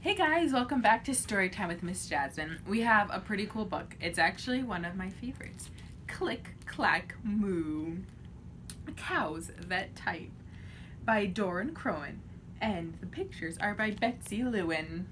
Hey guys, welcome back to Storytime with Miss Jasmine. We have a pretty cool book. It's actually one of my favorites. Click, Clack, Moo. Cows That Type by Doran Crowan. And the pictures are by Betsy Lewin.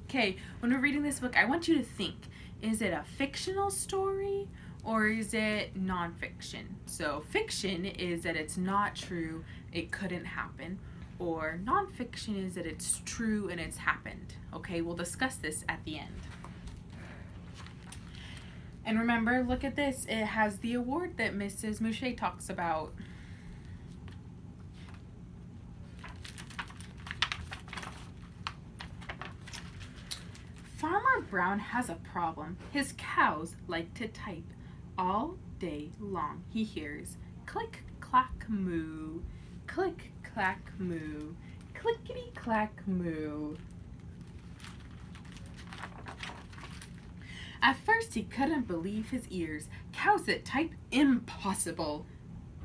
Okay, when we're reading this book, I want you to think, is it a fictional story or is it nonfiction? So fiction is that it's not true, it couldn't happen. Or nonfiction is that it's true and it's happened. Okay, we'll discuss this at the end. And remember, look at this. It has the award that Mrs. Mouche talks about. Farmer Brown has a problem. His cows like to type. All day long he hears click, clack, moo. Click, clack, moo. Clickety, clack, moo. At first he couldn't believe his ears. Cows that type? Impossible.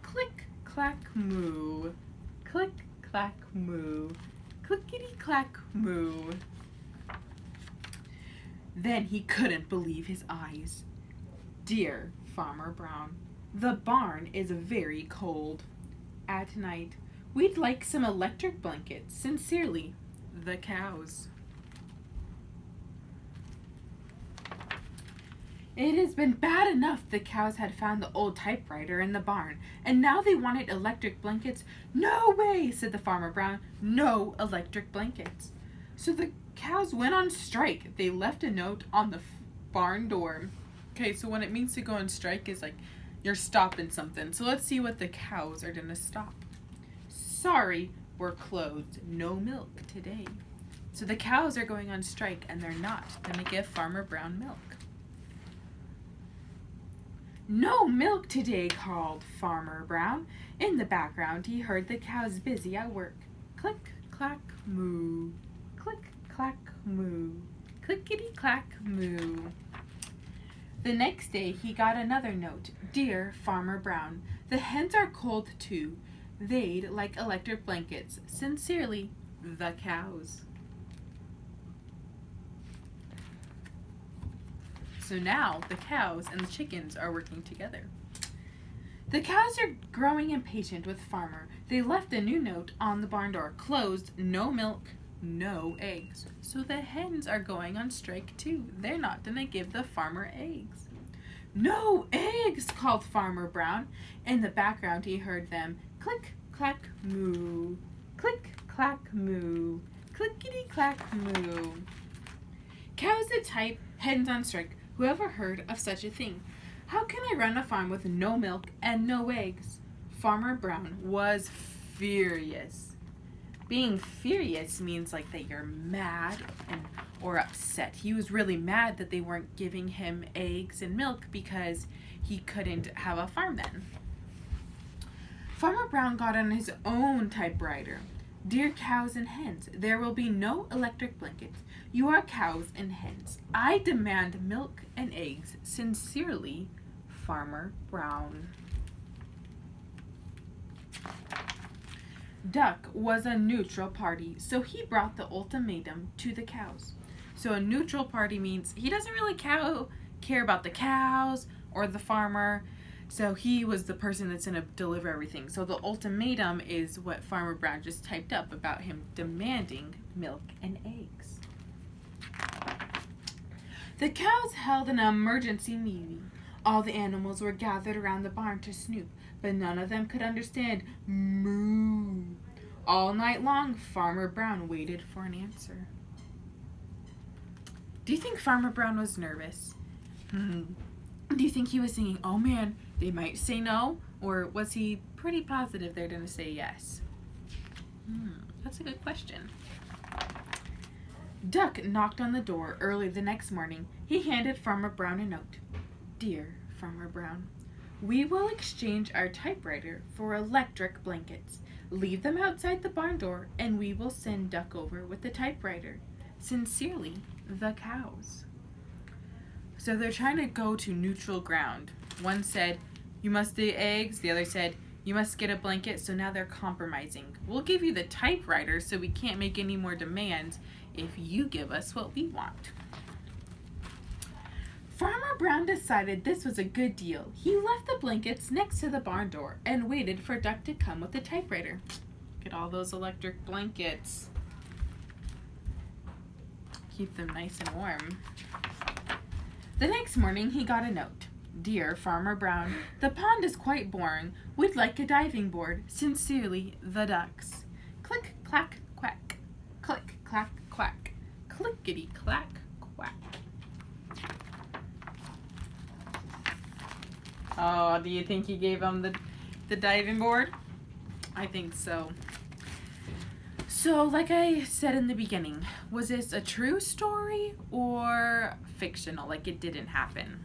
Click, clack, moo. Click, clack, moo. Clickety, clack, moo. Then he couldn't believe his eyes. Dear Farmer Brown, the barn is very cold. At night, we'd like some electric blankets. Sincerely, the cows. It has been bad enough the cows had found the old typewriter in the barn, and now they wanted electric blankets. No way, said the Farmer Brown. No electric blankets. So the cows went on strike. They left a note on the barn door. Okay, so when it means to go on strike is like you're stopping something. So let's see what the cows are gonna stop. Sorry, we're closed. No milk today. So the cows are going on strike and they're not gonna give Farmer Brown milk. No milk today, called Farmer Brown. In the background, he heard the cows busy at work. Click, clack, moo. Click, clack, moo. Clickety, clack, moo. The next day, he got another note. Dear Farmer Brown, the hens are cold too. They'd like electric blankets. Sincerely, the cows. So now the cows and the chickens are working together. The cows are growing impatient with Farmer. They left a new note on the barn door. Closed, no milk, no eggs. So the hens are going on strike too. They're not gonna give the farmer eggs. No eggs, called Farmer Brown. In the background he heard them click, clack, moo. Click, clack, moo. Clickety, clack, moo. Cows that type, hens on strike. Whoever heard of such a thing? How can I run a farm with no milk and no eggs? Farmer Brown was furious. Being furious means like that you're mad or upset. He was really mad that they weren't giving him eggs and milk because he couldn't have a farm then. Farmer Brown got on his own typewriter. Dear cows and hens, there will be no electric blankets. You are cows and hens. I demand milk and eggs. Sincerely, Farmer Brown. Duck was a neutral party, so he brought the ultimatum to the cows. So a neutral party means he doesn't really care about the cows or the farmer. So he was the person that's going to deliver everything. So the ultimatum is what Farmer Brown just typed up about him demanding milk and eggs. The cows held an emergency meeting. All the animals were gathered around the barn to snoop, but none of them could understand moo. All night long, Farmer Brown waited for an answer. Do you think Farmer Brown was nervous? Do you think he was thinking, oh man, they might say no? Or was he pretty positive they're going to say yes? That's a good question. Duck knocked on the door early the next morning. He handed Farmer Brown a note. Dear Farmer Brown, we will exchange our typewriter for electric blankets. Leave them outside the barn door and we will send Duck over with the typewriter. Sincerely, the cows. So they're trying to go to neutral ground. One said, you must do eggs. The other said, You must get a blanket, so now they're compromising. We'll give you the typewriter so we can't make any more demands if you give us what we want. Farmer Brown decided this was a good deal. He left the blankets next to the barn door and waited for Duck to come with the typewriter. Get all those electric blankets. Keep them nice and warm. The next morning he got a note. Dear Farmer Brown, the pond is quite boring. We'd like a diving board. Sincerely, the ducks. Click, clack, quack. Click, clack, quack. Clickety, clack, quack. Oh, do you think he gave them the diving board? I think so. So, like I said in the beginning, was this a true story or fictional, like it didn't happen?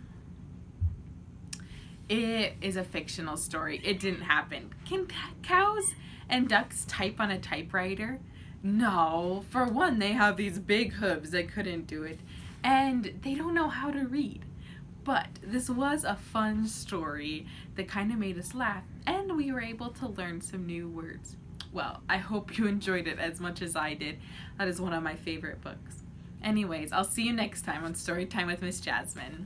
It is a fictional story. It didn't happen. Can cows and ducks type on a typewriter? No. For one, they have these big hooves that couldn't do it, and they don't know how to read. But this was a fun story that kind of made us laugh, and we were able to learn some new words. Well, I hope you enjoyed it as much as I did. That is one of my favorite books. Anyways, I'll see you next time on Storytime with Miss Jasmine.